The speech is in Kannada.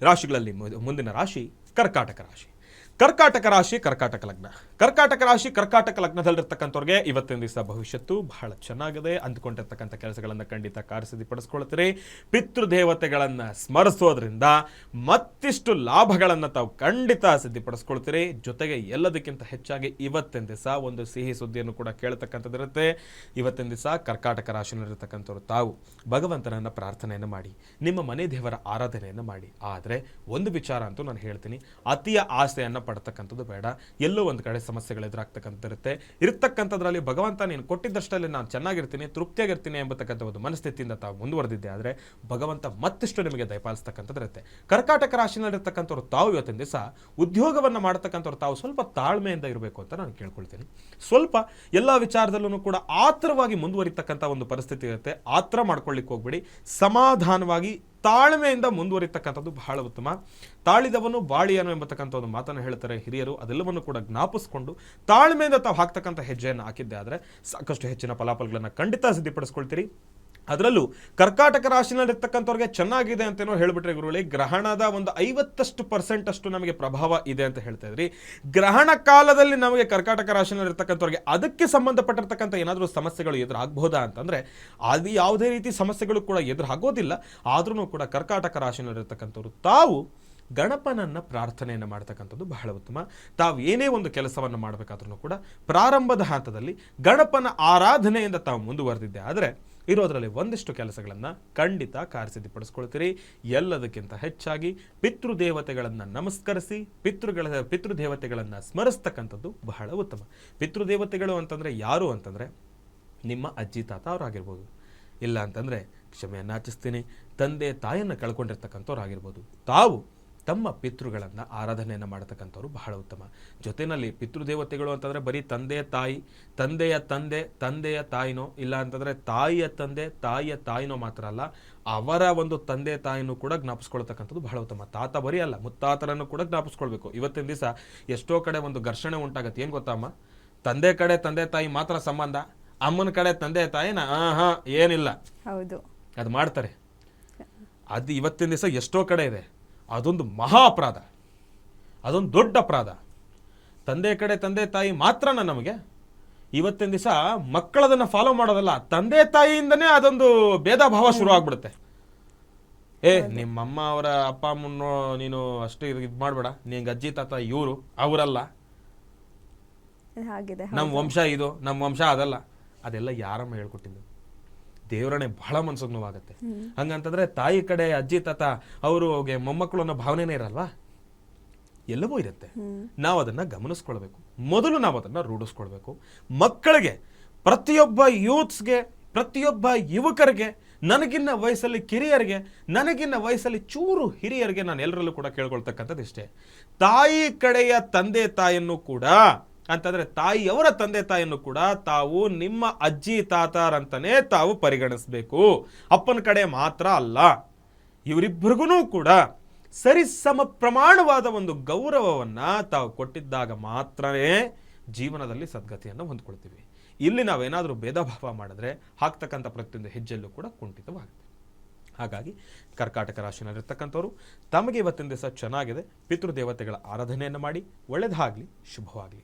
ರಾಶಿಗಳಲ್ಲಿ ಮುಂದಿನ ರಾಶಿ ಕರ್ಕಾಟಕ ರಾಶಿ. ಕರ್ಕಾಟಕ ರಾಶಿ ಕರ್ಕಾಟಕ ಲಗ್ನ. ಕರ್ಕಾಟಕ ರಾಶಿ ಕರ್ಕಾಟಕ ಲಗ್ನದಲ್ಲಿರ್ತಕ್ಕಂಥವ್ರಿಗೆ ಇವತ್ತಿನ ದಿವಸ ಭವಿಷ್ಯತ್ತು ಬಹಳ ಚೆನ್ನಾಗಿದೆ. ಅಂದುಕೊಂಡಿರ್ತಕ್ಕಂಥ ಕೆಲಸಗಳನ್ನು ಖಂಡಿತ ಕಾರ್ಯಸಿದ್ಧಿಪಡಿಸ್ಕೊಳ್ತೀರಿ. ಪಿತೃದೇವತೆಗಳನ್ನು ಸ್ಮರಿಸೋದ್ರಿಂದ ಮತ್ತಿಷ್ಟು ಲಾಭಗಳನ್ನು ತಾವು ಖಂಡಿತ ಸಿದ್ಧಿಪಡಿಸ್ಕೊಳ್ತೀರಿ. ಜೊತೆಗೆ ಎಲ್ಲದಕ್ಕಿಂತ ಹೆಚ್ಚಾಗಿ ಇವತ್ತಿನ ದಿವಸ ಒಂದು ಸಿಹಿ ಸುದ್ದಿಯನ್ನು ಕೂಡ ಕೇಳ್ತಕ್ಕಂಥದ್ದಿರುತ್ತೆ. ಇವತ್ತಿನ ದಿವಸ ಕರ್ಕಾಟಕ ರಾಶಿಯಲ್ಲಿರ್ತಕ್ಕಂಥವ್ರು ತಾವು ಭಗವಂತನನ್ನು ಪ್ರಾರ್ಥನೆಯನ್ನು ಮಾಡಿ, ನಿಮ್ಮ ಮನೆ ದೇವರ ಆರಾಧನೆಯನ್ನು ಮಾಡಿ. ಆದರೆ ಒಂದು ವಿಚಾರ ಅಂತೂ ನಾನು ಹೇಳ್ತೀನಿ, ಅತಿಯ ಆಸೆಯನ್ನು ಪಡ್ತಕ್ಕಂಥದ್ದು ಬೇಡ. ಎಲ್ಲೋ ಒಂದು ಕಡೆ ಸಮಸ್ಯೆಗಳು ಎದುರಾಗ್ತಕ್ಕಂಥದ್ದಿರುತ್ತೆ. ಇರ್ತಕ್ಕಂಥದ್ರಲ್ಲಿ ಭಗವಂತ ನೀನು ಕೊಟ್ಟಿದ್ದಷ್ಟರಲ್ಲಿ ನಾನು ಚೆನ್ನಾಗಿರ್ತೀನಿ, ತೃಪ್ತಿಯಾಗಿರ್ತೀನಿ ಎಂಬತಕ್ಕಂಥ ಒಂದು ಮನಸ್ಥಿತಿಯಿಂದ ತಾವು ಮುಂದುವರೆದಿದ್ದೆ ಆದರೆ ಭಗವಂತ ಮತ್ತಿಷ್ಟು ನಿಮಗೆ ದಯಪಾಲಿಸ್ತಕ್ಕಂಥದ್ದಿರುತ್ತೆ. ಕರ್ಕಾಟಕ ರಾಶಿಯಲ್ಲಿರ್ತಕ್ಕಂಥವ್ರು ತಾವು ಇವತ್ತಿನ ದಿವಸ ಉದ್ಯೋಗವನ್ನು ಮಾಡ್ತಕ್ಕಂಥವ್ರು ತಾವು ಸ್ವಲ್ಪ ತಾಳ್ಮೆಯಿಂದ ಇರಬೇಕು ಅಂತ ನಾನು ಕೇಳ್ಕೊಳ್ತೀನಿ. ಸ್ವಲ್ಪ ಎಲ್ಲ ವಿಚಾರದಲ್ಲೂ ಕೂಡ ಆತರವಾಗಿ ಮುಂದುವರಿತಕ್ಕಂಥ ಒಂದು ಪರಿಸ್ಥಿತಿ ಇರುತ್ತೆ. ಆತರ ಮಾಡ್ಕೊಳ್ಳಿಕ್ಕೆ ಹೋಗ್ಬಿಡಿ. ಸಮಾಧಾನವಾಗಿ ತಾಳ್ಮೆಯಿಂದ ಮುಂದುವರಿತಕ್ಕಂಥದ್ದು ಬಹಳ ಉತ್ತಮ. ತಾಳಿದವನು ಬಾಳಿಯನು ಎಂಬತಕ್ಕಂಥ ಒಂದು ಮಾತನ್ನು ಹೇಳ್ತಾರೆ ಹಿರಿಯರು. ಅದೆಲ್ಲವನ್ನು ಕೂಡ ಜ್ಞಾಪಿಸ್ಕೊಂಡು ತಾಳ್ಮೆಯಿಂದ ತಾವು ಹಾಕ್ತಕ್ಕಂಥ ಹೆಜ್ಜೆಯನ್ನು ಹಾಕಿದ್ದೆ ಆದರೆ ಸಾಕಷ್ಟು ಹೆಚ್ಚಿನ ಫಲಾಫಲಗಳನ್ನು ಖಂಡಿತ ಸಿದ್ಧಿಪಡಿಸ್ಕೊಳ್ತೀರಿ. ಅದರಲ್ಲೂ ಕರ್ಕಾಟಕ ರಾಶಿನಲ್ಲಿರ್ತಕ್ಕಂಥವ್ರಿಗೆ ಚೆನ್ನಾಗಿದೆ ಅಂತೇನೋ ಹೇಳ್ಬಿಟ್ರೆ ಗುರುಗಳೇ, ಗ್ರಹಣದ ಒಂದು 50% ಅಷ್ಟು ನಮಗೆ ಪ್ರಭಾವ ಇದೆ ಅಂತ ಹೇಳ್ತಾ ಇದ್ರಿ. ಗ್ರಹಣ ಕಾಲದಲ್ಲಿ ನಮಗೆ ಕರ್ಕಾಟಕ ರಾಶಿನಲ್ಲಿರ್ತಕ್ಕಂಥವ್ರಿಗೆ ಅದಕ್ಕೆ ಸಂಬಂಧಪಟ್ಟಿರ್ತಕ್ಕಂಥ ಏನಾದರೂ ಸಮಸ್ಯೆಗಳು ಎದುರಾಗಬಹುದಾ ಅಂತಂದರೆ ಅದು ಯಾವುದೇ ರೀತಿ ಸಮಸ್ಯೆಗಳು ಕೂಡ ಎದುರಾಗೋದಿಲ್ಲ. ಆದ್ರೂ ಕೂಡ ಕರ್ಕಾಟಕ ರಾಶಿನಲ್ಲಿರ್ತಕ್ಕಂಥವ್ರು ತಾವು ಗಣಪನನ್ನು ಪ್ರಾರ್ಥನೆಯನ್ನು ಮಾಡ್ತಕ್ಕಂಥದ್ದು ಬಹಳ ಉತ್ತಮ. ತಾವು ಏನೇ ಒಂದು ಕೆಲಸವನ್ನು ಮಾಡಬೇಕಾದ್ರೂ ಕೂಡ ಪ್ರಾರಂಭದ ಹಂತದಲ್ಲಿ ಗಣಪನ ಆರಾಧನೆಯಿಂದ ತಾವು ಮುಂದುವರೆದಿದ್ದೆ ಆದರೆ ಇರೋದರಲ್ಲಿ ಒಂದಿಷ್ಟು ಕೆಲಸಗಳನ್ನು ಖಂಡಿತ ಕಾರ್ಯಸಿದ್ಧಿಪಡಿಸ್ಕೊಳ್ತೀರಿ. ಎಲ್ಲದಕ್ಕಿಂತ ಹೆಚ್ಚಾಗಿ ಪಿತೃದೇವತೆಗಳನ್ನು ನಮಸ್ಕರಿಸಿ ಪಿತೃದೇವತೆಗಳನ್ನು ಸ್ಮರಿಸ್ತಕ್ಕಂಥದ್ದು ಬಹಳ ಉತ್ತಮ. ಪಿತೃದೇವತೆಗಳು ಅಂತಂದರೆ ಯಾರು ಅಂತಂದರೆ ನಿಮ್ಮ ಅಜ್ಜಿ ತಾತ ಅವರಾಗಿರ್ಬೋದು, ಇಲ್ಲ ಅಂತಂದರೆ ಕ್ಷಮೆಯನ್ನು ಯಾಚಿಸ್ತೀನಿ, ತಂದೆ ತಾಯಿಯನ್ನು ಕಳ್ಕೊಂಡಿರ್ತಕ್ಕಂಥವ್ರು ಆಗಿರ್ಬೋದು. ತಾವು ತಮ್ಮ ಪಿತೃಗಳನ್ನು ಆರಾಧನೆಯನ್ನು ಮಾಡತಕ್ಕಂಥವ್ರು ಬಹಳ ಉತ್ತಮ. ಜೊತೆಯಲ್ಲಿ ಪಿತೃದೇವತೆಗಳು ಅಂತಂದರೆ ಬರೀ ತಂದೆ ತಾಯಿ, ತಂದೆಯ ತಂದೆ ತಂದೆಯ ತಾಯಿನೋ, ಇಲ್ಲ ಅಂತಂದರೆ ತಾಯಿಯ ತಂದೆ ತಾಯಿಯ ತಾಯಿನೋ ಮಾತ್ರ ಅಲ್ಲ, ಅವರ ಒಂದು ತಂದೆ ತಾಯಿನೂ ಕೂಡ ಜ್ಞಾಪಿಸ್ಕೊಳ್ತಕ್ಕಂಥದ್ದು ಬಹಳ ಉತ್ತಮ. ತಾತ ಬರೀ ಅಲ್ಲ, ಮುತ್ತಾತರನ್ನು ಕೂಡ ಜ್ಞಾಪಿಸ್ಕೊಳ್ಬೇಕು. ಇವತ್ತಿನ ದಿವಸ ಎಷ್ಟೋ ಕಡೆ ಒಂದು ಘರ್ಷಣೆ ಉಂಟಾಗತ್ತೆ. ಏನು ಗೊತ್ತಮ್ಮ, ತಂದೆ ಕಡೆ ತಂದೆ ತಾಯಿ ಮಾತ್ರ ಸಂಬಂಧ, ಅಮ್ಮನ ಕಡೆ ತಂದೆ ತಾಯಿನ ಏನಿಲ್ಲ, ಹೌದು ಅದು ಮಾಡ್ತಾರೆ. ಅದು ಇವತ್ತಿನ ದಿವಸ ಎಷ್ಟೋ ಕಡೆ ಇದೆ. ಅದೊಂದು ಮಹಾ ಅಪರಾಧ, ಅದೊಂದು ದೊಡ್ಡ ಅಪರಾಧ. ತಂದೆ ಕಡೆ ತಂದೆ ತಾಯಿ ಮಾತ್ರನ ನಮಗೆ ಇವತ್ತಿನ ದಿವಸ ಮಕ್ಕಳದನ್ನು ಫಾಲೋ ಮಾಡೋದಲ್ಲ, ತಂದೆ ತಾಯಿಯಿಂದನೇ ಅದೊಂದು ಭೇದ ಭಾವ ಶುರು ಆಗ್ಬಿಡುತ್ತೆ. ನಿಮ್ಮಮ್ಮ ಅವರ ಅಪ್ಪ ಅಮ್ಮನ ನೀನು ಅಷ್ಟು ಇದು ಮಾಡಬೇಡ, ನಿಂಗೆ ಅಜ್ಜಿ ತಾತ ಇವರು ಅವರಲ್ಲ, ನಮ್ಮ ವಂಶ ಇದು, ನಮ್ಮ ವಂಶ ಅದಲ್ಲ. ಅದೆಲ್ಲ ಯಾರಮ್ಮ ಹೇಳ್ಕೊಟ್ಟಿದ್ದು? ದೇವರನ್ನೇ ಬಹಳ ಮನಸ್ಸಿಗೆ ನೋವಾಗುತ್ತೆ. ಹಂಗಂತಂದ್ರೆ ತಾಯಿ ಕಡೆ ಅಜ್ಜಿ ತಾತ ಅವರು ಮೊಮ್ಮಕ್ಕಳು ಅನ್ನೋ ಭಾವನೆನೇ ಇರಲ್ವಾ? ಎಲ್ಲವೂ ಇರುತ್ತೆ. ನಾವು ಅದನ್ನ ಗಮನಿಸ್ಕೊಳ್ಬೇಕು. ಮೊದಲು ನಾವು ಅದನ್ನ ರೂಢಿಸ್ಕೊಳ್ಬೇಕು. ಮಕ್ಕಳಿಗೆ, ಪ್ರತಿಯೊಬ್ಬ ಯೂತ್ಸ್ಗೆ, ಪ್ರತಿಯೊಬ್ಬ ಯುವಕರಿಗೆ, ನನಗಿನ್ನ ವಯಸ್ಸಲ್ಲಿ ಕಿರಿಯರಿಗೆ, ನನಗಿನ್ನ ವಯಸ್ಸಲ್ಲಿ ಚೂರು ಹಿರಿಯರಿಗೆ ನಾನು ಎಲ್ಲರಲ್ಲೂ ಕೂಡ ಕೇಳ್ಕೊಳ್ತಕ್ಕಂಥದ್ದು ಇಷ್ಟೇ. ತಾಯಿ ಕಡೆಯ ತಂದೆ ತಾಯಿಯನ್ನು ಕೂಡ ಅಂತಂದರೆ ತಾಯಿಯವರ ತಂದೆ ತಾಯಿಯನ್ನು ಕೂಡ ತಾವು ನಿಮ್ಮ ಅಜ್ಜಿ ತಾತಾರಂತನೇ ತಾವು ಪರಿಗಣಿಸಬೇಕು. ಅಪ್ಪನ ಕಡೆ ಮಾತ್ರ ಅಲ್ಲ. ಇವರಿಬ್ಬರಿಗೂ ಕೂಡ ಸರಿಸಮ ಪ್ರಮಾಣವಾದ ಒಂದು ಗೌರವವನ್ನು ತಾವು ಕೊಟ್ಟಿದ್ದಾಗ ಮಾತ್ರವೇ ಜೀವನದಲ್ಲಿ ಸದ್ಗತಿಯನ್ನು ಹೊಂದ್ಕೊಳ್ತೀವಿ. ಇಲ್ಲಿ ನಾವೇನಾದರೂ ಭೇದ ಭಾವ ಮಾಡಿದ್ರೆ ಹಾಕ್ತಕ್ಕಂಥ ಪ್ರತಿಯೊಂದು ಹೆಜ್ಜೆಯಲ್ಲೂ ಕೂಡ ಕುಂಠಿತವಾಗುತ್ತೆ. ಹಾಗಾಗಿ ಕರ್ಕಾಟಕ ರಾಶಿನಲ್ಲಿರ್ತಕ್ಕಂಥವ್ರು ತಮಗೆ ಇವತ್ತಿನ ದಿವಸ ಚೆನ್ನಾಗಿದೆ, ಪಿತೃದೇವತೆಗಳ ಆರಾಧನೆಯನ್ನು ಮಾಡಿ. ಒಳ್ಳೆಯದಾಗಲಿ, ಶುಭವಾಗಲಿ.